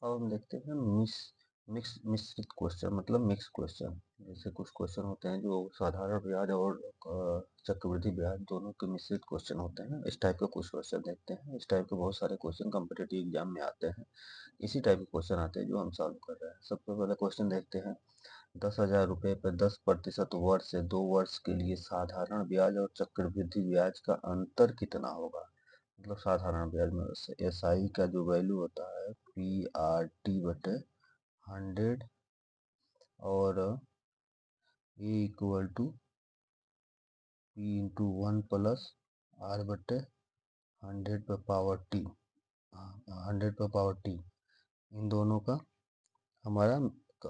अब हम देखते हैं मिश्रित क्वेश्चन मतलब मिक्स क्वेश्चन। जैसे कुछ क्वेश्चन होते हैं जो साधारण ब्याज और चक्रवृद्धि ब्याज दोनों के मिश्रित क्वेश्चन होते हैं। इस टाइप के कुछ क्वेश्चन देखते हैं। इस टाइप के बहुत सारे क्वेश्चन कॉम्पिटिटिव एग्जाम में आते हैं। इसी टाइप के क्वेश्चन आते हैं जो हम सॉल्व कर रहे हैं। सबसे पहले क्वेश्चन देखते हैं। 10,000 रुपये पर 10% वर्ष से 2 वर्ष के लिए साधारण ब्याज और चक्रवृद्धि ब्याज का अंतर कितना होगा। मतलब साधारण ब्याज में SI का जो वैल्यू होता है PRT/100 और A equal to P into 1 plus R/100 पर पावर T 100 पर पावर T इन दोनों का हमारा।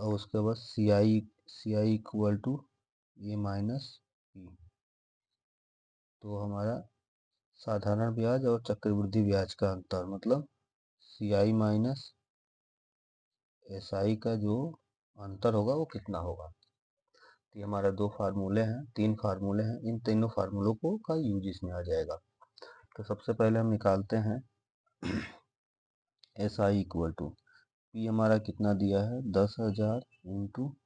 उसके बाद CI equal to A minus P। तो हमारा साधारण ब्याज और चक्रवृद्धि ब्याज का अंतर मतलब CI माइनस SI का जो अंतर होगा वो कितना होगा। तो ये हमारा दो फार्मूले हैं, 3 फार्मूले हैं। इन तीनों फार्मूलों को का यूज इसमें आ जाएगा। तो सबसे पहले हम निकालते हैं SI इक्वल टू P हमारा कितना दिया है 10,000 इंटू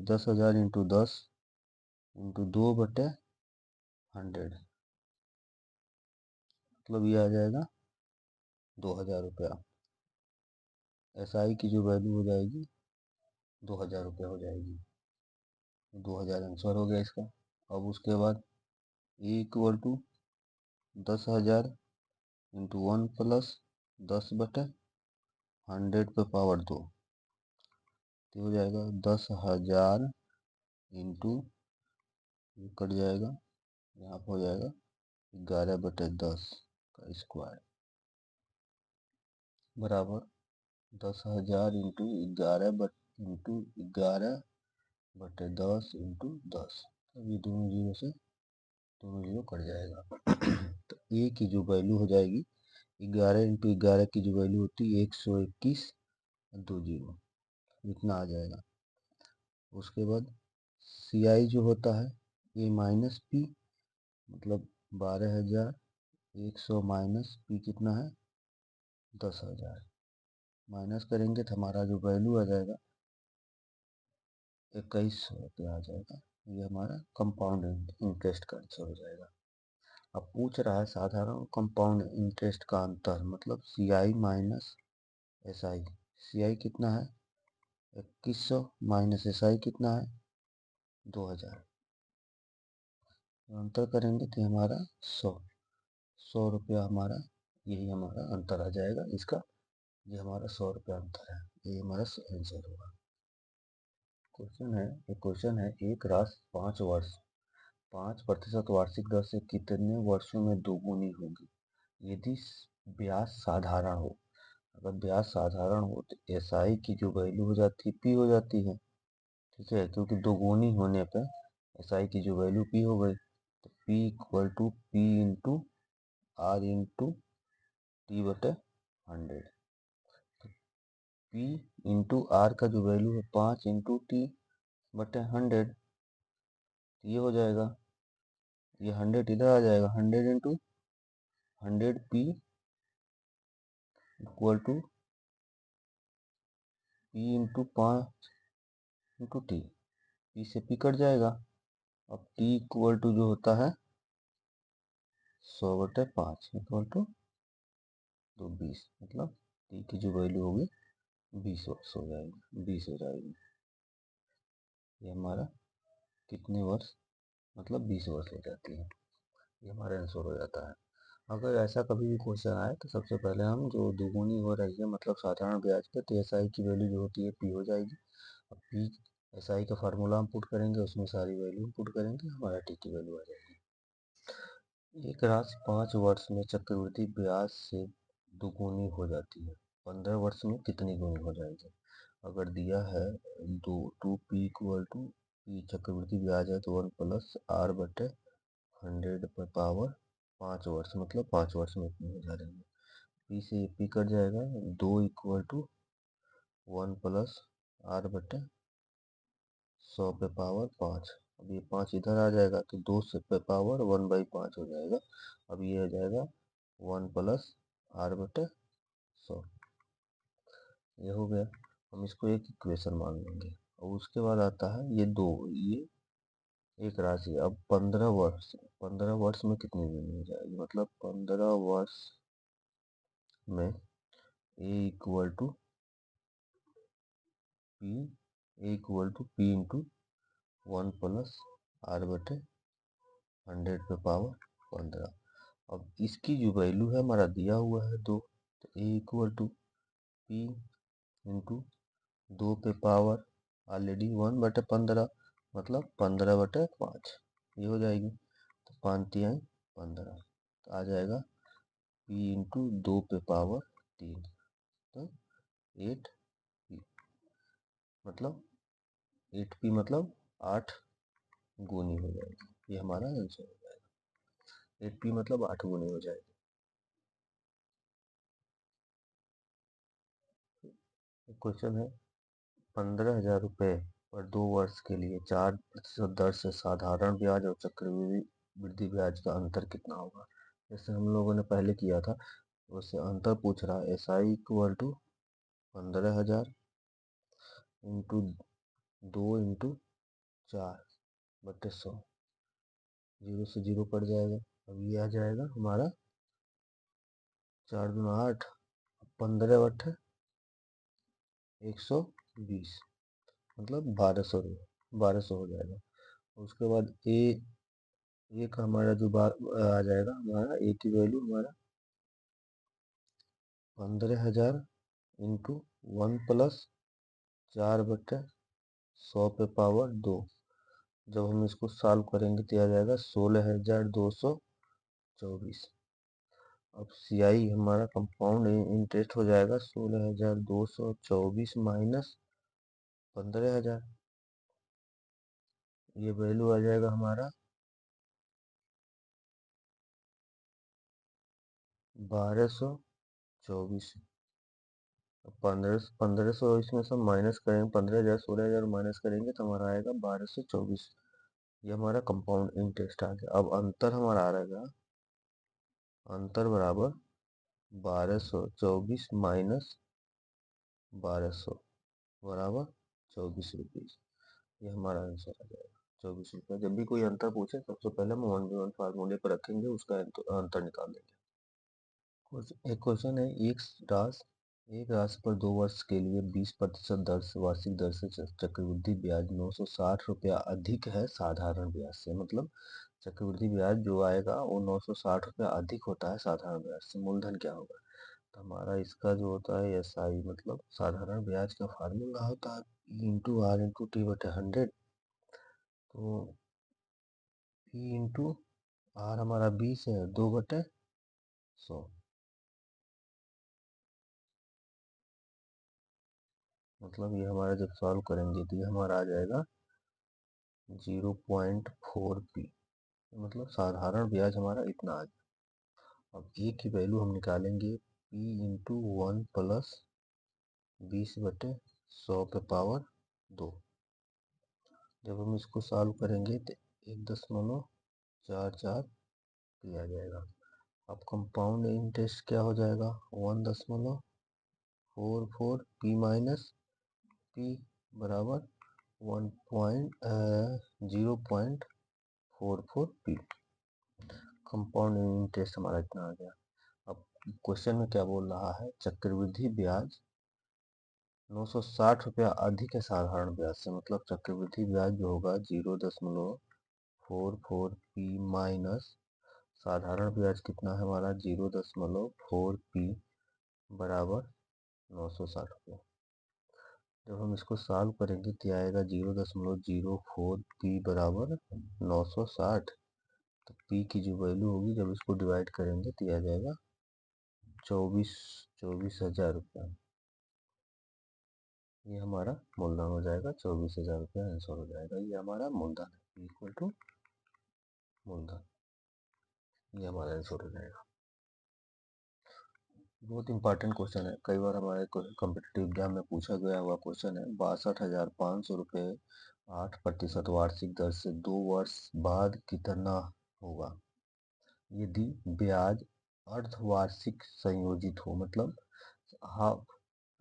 10 इंटू 2/100 मतलब ये आ जाएगा 2,000 रुपया। SI की जो वैल्यू हो जाएगी 2,000 रुपया हो जाएगी। 2,000 आंसर हो गया इसका। अब उसके बाद E equal to 10,000 into 1 plus 10/100 पे पावर 2 तो हो जाएगा 10,000 इंटू कट जाएगा, यहाँ पर हो जाएगा 11/10 का स्क्वायर बराबर 10,000 इंटू 11/10 इंटू 10। अब ये दोनों जीरो से दोनों जीरो कट जाएगा। तो ए की जो वैल्यू हो जाएगी 11 इंटू 11 की जो वैल्यू होती है 121 2 जीरो इतना आ जाएगा। उसके बाद CI जो होता है A माइनस P मतलब 12,100 माइनस P कितना है 10,000 माइनस करेंगे तो हमारा जो वैल्यू आ जाएगा 2,100 रुपया आ जाएगा। ये हमारा कंपाउंड इंटरेस्ट का आंसर हो जाएगा। अब पूछ रहा है साधारण कंपाउंड इंटरेस्ट का अंतर मतलब CI माइनस SI। CI कितना है 2,100 माइनस SI कितना है 2,000 अंतर करेंगे तो हमारा 100 रुपया हमारा यही हमारा अंतर आ जाएगा इसका। ये हमारा 100 रुपया अंतर है। ये हमारा आंसर होगा। क्वेश्चन है एक राशि 5% वार्षिक दर से कितने वर्षों में दोगुनी होगी यदि ब्याज साधारण हो। अगर ब्याज साधारण हो तो SI की जो वैल्यू हो जाती है P हो जाती है, ठीक है, क्योंकि दोगुनी होने पर SI की जो वैल्यू P हो गई तो P equal to P into R into T/100। P into R का जो वैल्यू है 5 इंटू T/100 ये हो जाएगा। ये 100 इधर आ जाएगा 100 into 100 P equal to P into 5 into T। P से P कट जाएगा। अब T इक्वल टू जो होता है 100/5 इक्वल टू 20 मतलब T की जो वैल्यू होगी 20 वर्ष हो जाएगी 20 हो जाएगी। ये हमारा कितने वर्ष मतलब 20 वर्ष हो जाती है। ये हमारा आंसर हो जाता है। अगर ऐसा कभी भी क्वेश्चन आए तो सबसे पहले हम जो दोगुनी हो रही है मतलब साधारण ब्याज पे तो SI की वैल्यू जो होती है P हो जाएगी। अब P SI का फार्मूला हम पुट करेंगे उसमें सारी वैल्यू पुट करेंगे हमारा T की वैल्यू आ जाएगी। एक राशि 5 वर्ष में चक्रवृद्धि ब्याज से दोगुनी हो जाती है 15 वर्ष में कितनी गुनी हो जाएगी। अगर दिया है 2P इक्वल टू P चक्रवृद्धि ब्याज है तो 1 प्लस R/100 पर पावर 5 वर्ष मतलब 5 वर्ष में इतनी हो जाएगी। P से P कट जाएगा 2 इक्वल टू 1 प्लस R/100 पे पावर 5। अब ये 5 इधर आ जाएगा तो 2 से पे पावर 1/5 हो जाएगा। अब ये हो जाएगा 1 प्लस R/100। ये हो गया, हम इसको एक इक्वेशन मान लेंगे। और उसके बाद आता है ये दो, ये एक राशि। अब 15 वर्ष में कितनी यूनिट हो जाएगी, मतलब 15 वर्ष में A equal to P into 1 plus R बटे 100 पे पावर 15। अब इसकी जो वैल्यू है हमारा दिया हुआ है 2, तो A equal to P into 2 पे पावर ऑलरेडी 1/15, मतलब 15/5 ये हो जाएगी। तो 5 तिहाई 15, तो आ जाएगा पी इंटू 2 पे पावर 3, तो 8p, मतलब 8p मतलब 8 गुनी हो जाएगी। ये हमारा आंसर हो जाएगा, 8p मतलब 8 गुनी हो जाएगी। क्वेश्चन है 15,000 रुपये पर 2 वर्ष के लिए 4% दर से साधारण ब्याज और चक्रवृद्धि ब्याज का अंतर कितना होगा। जैसे हम लोगों ने पहले किया था, उससे अंतर पूछ रहा है। SI equal to 15,000 into 2 into 4/100, 0 से 0 कट जाएगा। अब ये आ जाएगा हमारा 4 दूना 8, 15/120, मतलब 1200 हो जाएगा। उसके बाद ए का हमारा जो आ जाएगा, हमारा ए की वैल्यू हमारा 15,000 इंटू 1 प्लस 4/100 पे पावर 2। जब हम इसको सॉल्व करेंगे तो आ जाएगा 16,224। अब CI हमारा कंपाउंड इंटरेस्ट हो जाएगा 16,224 माइनस 15,000, ये वैल्यू आ जाएगा हमारा 1224। 1500 इसमें से माइनस करेंगे, 15,000 16,000 माइनस करेंगे तो हमारा आएगा 1224। ये हमारा कंपाउंड इंटरेस्ट आ गया। अब अंतर हमारा आ रहेगा, अंतर बराबर 1224 माइनस 1200 बराबर 24 रुपीज। ये हमारा आंसर आ जाएगा 24 रुपये। जब भी कोई अंतर पूछे सबसे पहले हम 1/1 फार्मूले पर रखेंगे, उसका अंतर निकाल देंगे। एक क्वेश्चन है, एक राशि पर 2 वर्ष के लिए 20% दर से वार्षिक दर से चक्रवृद्धि ब्याज 960 रुपया अधिक है साधारण ब्याज से। मतलब चक्रवृद्धि ब्याज जो आएगा वो 960 रुपया अधिक होता है साधारण ब्याज से। मूलधन क्या होगा, तो हमारा इसका जो होता है SI, मतलब साधारण ब्याज का फार्मूला होता है P into R into T बटे 100। तो P इंटू आर हमारा 20 है, 2/100, मतलब ये हमारा जब सॉल्व करेंगे तो ये हमारा आ जाएगा 0.4p, मतलब साधारण ब्याज हमारा इतना आ गया। अब ए की वैल्यू हम निकालेंगे p इंटू 1 प्लस 20/100 पे पावर 2। जब हम इसको सॉल्व करेंगे तो 1.44 p आ जाएगा। अब कंपाउंड इंटरेस्ट क्या हो जाएगा, 1.44 p माइनस p बराबर 0.44 p। कंपाउंड इंटरेस्ट हमारा इतना आ गया। अब क्वेश्चन में क्या बोल रहा है, चक्रवृद्धि ब्याज 960 रुपया अधिक है साधारण ब्याज से। मतलब चक्रवृद्धि ब्याज जो होगा 0.44 p माइनस साधारण ब्याज कितना है हमारा 0.4 p बराबर 960 रुपया। जब हम इसको सॉल्व करेंगे तो आएगा 0.04 p बराबर 960। तो p की जो वैल्यू होगी जब इसको डिवाइड करेंगे तो आ जाएगा 24,000 रुपया। ये हमारा मूलधन हो जाएगा, 24,000 रुपया आंसर हो जाएगा। ये हमारा मूलधन है, इक्वल टू मूलधन, ये हमारा आंसर हो जाएगा। बहुत इंपॉर्टेंट क्वेश्चन है, कई बार हमारे कॉम्पिटिटिव एग्जाम में पूछा गया हुआ क्वेश्चन है। 62,500 रुपये 8% वार्षिक दर से 2 वर्ष बाद कितना होगा यदि ब्याज अर्धवार्षिक संयोजित हो। मतलब हाफ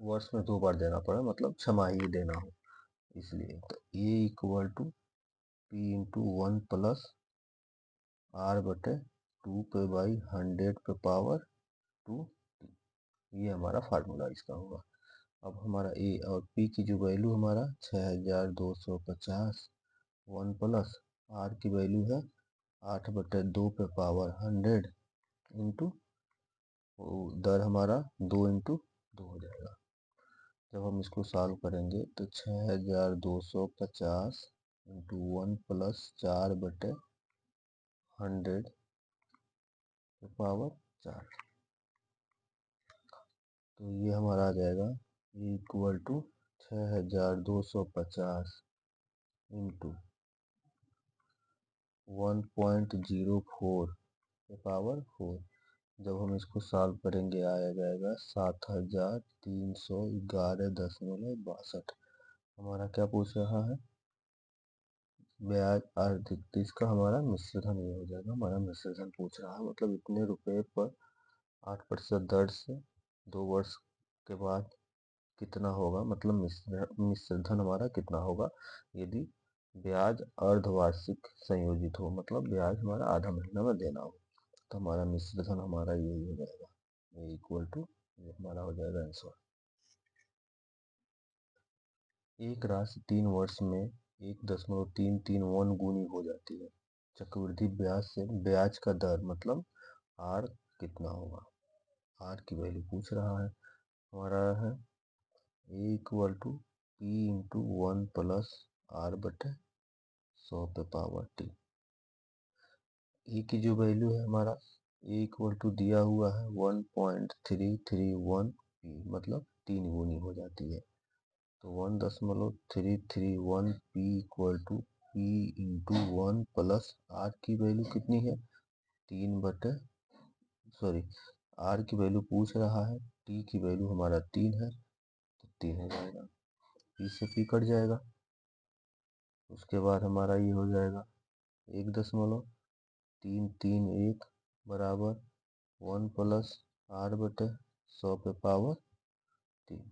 वर्ष में 2 बार देना पड़ा, मतलब छमाही देना हो इसलिए। तो A equal to P into 1 plus R बटे 2 पे बाई 100 पे पावर 2, ये हमारा फार्मूला इसका होगा। अब हमारा ए और पी की जो वैल्यू हमारा 6250, 1 प्लस आर की वैल्यू है 8 बटे 2 पे पावर 100 इंटू दर हमारा 2 इंटू 2 हो जाएगा। जब हम इसको सॉल्व करेंगे तो 6250 इंटू 1 प्लस 4 बटे 100 पे पावर 4, तो ये हमारा आ जाएगा इक्वल टू 6250 इंटू 1.04 पे पावर 4। जब हम इसको सॉल्व करेंगे आया जाएगा 7311.62। हमारा क्या पूछ रहा है, ब्याज आर्थिक, तो इसका हमारा मिश्र धन ये हो जाएगा। हमारा मिश्र धन पूछ रहा है, मतलब इतने रुपए पर 8% दर से 2 वर्ष के बाद कितना होगा, मतलब मिश्र धन हमारा कितना होगा यदि ब्याज अर्धवार्षिक संयोजित हो, मतलब ब्याज हमारा आधा महीना में देना हो। तो हमारा मिश्र धन हमारा यही हो जाएगा, ये इक्वल टू, ये हमारा हो जाएगा आंसर। एक राशि 3 वर्ष में 1.331 गुनी हो जाती है। चक्रवृद्धि ब्याज से ब्याज का दर मतलब आर कितना होगा, आर की वैल्यू पूछ रहा है। हमारा है A equal to P into 1 plus R बटे 100 पे पावर टी। ए की जो वैल्यू है हमारा ए इक्वल टू दिया हुआ है 1.331 पी, मतलब 3 गुनी हो जाती है। तो 1.331 P equal to P into 1 plus R की वैल्यू कितनी है 3 बटे, सॉरी आर की वैल्यू पूछ रहा है, टी की वैल्यू हमारा 3 है, तो 3 हो जाएगा, पी से पी कट जाएगा। उसके बाद हमारा ये हो जाएगा 1.331 बराबर 1 प्लस आर बटे 100 पे पावर 3।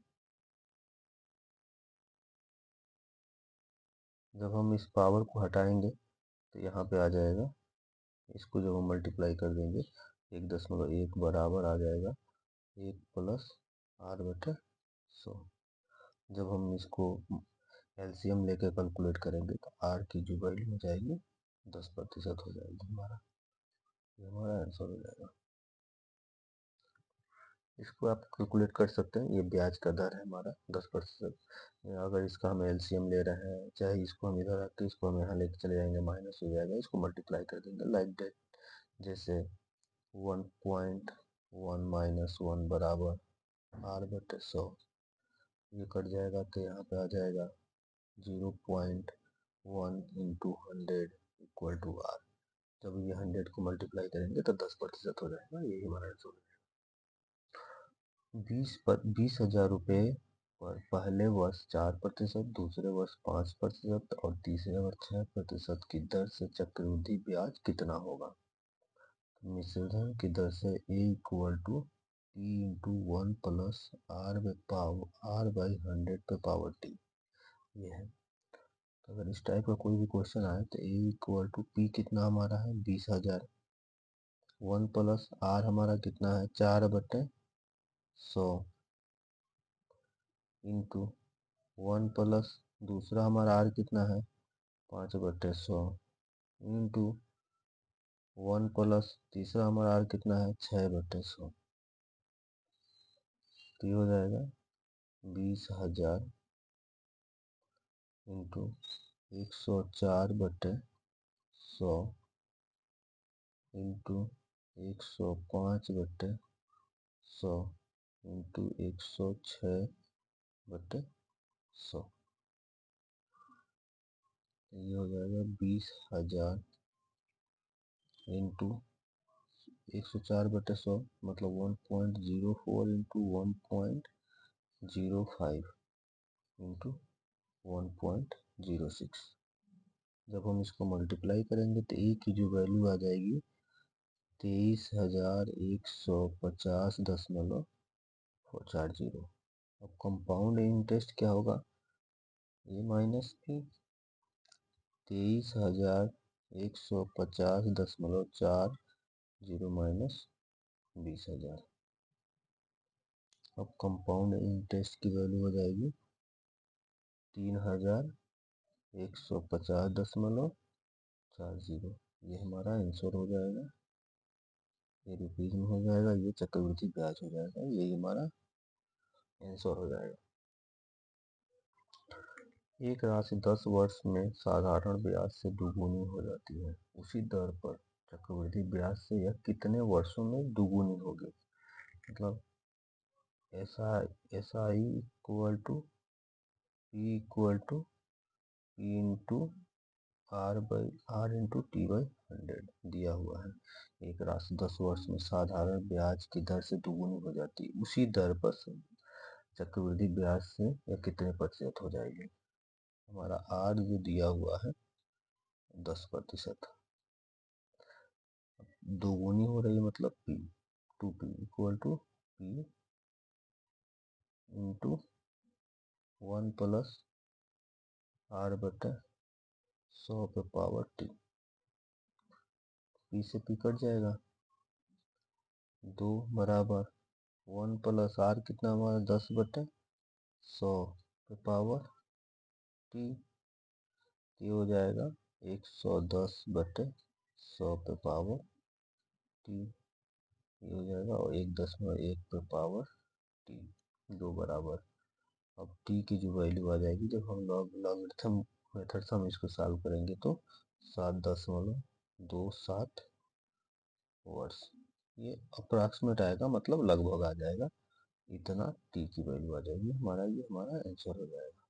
जब हम इस पावर को हटाएंगे तो यहाँ पे आ जाएगा, इसको जब हम मल्टीप्लाई कर देंगे 1.1 बराबर आ जाएगा 1 प्लस आर बटे 100। जब हम इसको एलसीएम लेकर कैलकुलेट करेंगे तो आर की जो वैल्यू हो जाएगी 10% हो जाएगी हमारा, ये हमारा आंसर हो जाएगा। इसको आप कैलकुलेट कर सकते हैं, ये ब्याज का दर है हमारा 10%। अगर इसका हम एलसीएम ले रहे हैं, चाहे इसको हम इधर रख के इसको हम यहाँ लेके चले जाएंगे, माइनस हो जाएगा, इसको मल्टीप्लाई कर देंगे लाइक दैट। जैसे 1.1 माइनस 1 बराबर आर बटे 100, ये कट जाएगा तो यहाँ पे आ जाएगा 0.1 इंटू 100 इक्वल टू आर। जब ये 100 को मल्टीप्लाई करेंगे तो 10% हो जाएगा, यही हमारा आंसर है। 20,000 रुपये पर पहले वर्ष 4%, दूसरे वर्ष 5% और तीसरे वर्ष 6% की दर से चक्रवृद्धि ब्याज कितना होगा। मिश्र धन की दर से A equal to P into 1 plus R by 100 पे पावर टी, ये है। तो अगर इस टाइप का कोई भी क्वेश्चन आए तो ए इक्वल टू पी कितना हमारा है 20,000, 1 प्लस आर हमारा कितना है 4 बटे 100 इंटू 1 प्लस दूसरा हमारा आर कितना है 5 बटे 100 इंटू 1 प्लस तीसरा हमारा आर कितना है 6 बटे 100, तो ये हो जाएगा 20,000 इंटू 104 बटे 100 इंटू 105 बटे 100 इंटू 106 बटे 100, ये हो जाएगा 20,000 इंटू 104 बटे 100 मतलब 1.04 इंटू 1.05 इंटू 1.06। जब हम इसको मल्टीप्लाई करेंगे तो ए की जो वैल्यू आ जाएगी 23,150.40। अब कंपाउंड इंटरेस्ट क्या होगा, ए माइनस बी, 23,150.40 माइनस 20,000। अब कंपाउंड इंटरेस्ट की वैल्यू हो जाएगी 3,150.40। ये हमारा आंसर हो जाएगा, ये रुपीज में हो जाएगा, ये चक्रवृद्धि ब्याज हो जाएगा, यही हमारा आंसर हो जाएगा। एक राशि 10 वर्ष में साधारण ब्याज से दुगुनी हो जाती है, उसी दर पर चक्रवृद्धि ब्याज से यह कितने वर्षों में दुगुनी होगी। मतलब S I equal to P into R into T by 100 दिया हुआ है। एक राशि 10 वर्ष में साधारण ब्याज की दर से दुगुनी हो जाती है, उसी दर पर चक्रवृद्धि ब्याज से यह कितने प्रतिशत हो जाएगी। हमारा आर जो दिया हुआ है 10%, दोगुनी हो रही है मतलब P, 2p equal to P into 1 plus R बटे 100 पे पावर टी। पी से पी कट जाएगा, 2 बराबर 1 प्लस आर कितना हमारा 10 बटे 100 पे पावर टी, ये हो जाएगा 110 बटे 100 पे पावर टी, ये हो जाएगा, और 1.1 पे पावर टी, 2 बराबर। अब टी की जो वैल्यू आ जाएगी, जब हम लॉगरिथम मेथड से हम इसको सॉल्व करेंगे तो 7.27 वर्ष, ये अप्रॉक्सीमेट आएगा, मतलब लगभग आ जाएगा, इतना टी की वैल्यू आ जाएगी हमारा, ये हमारा आंसर हो जाएगा।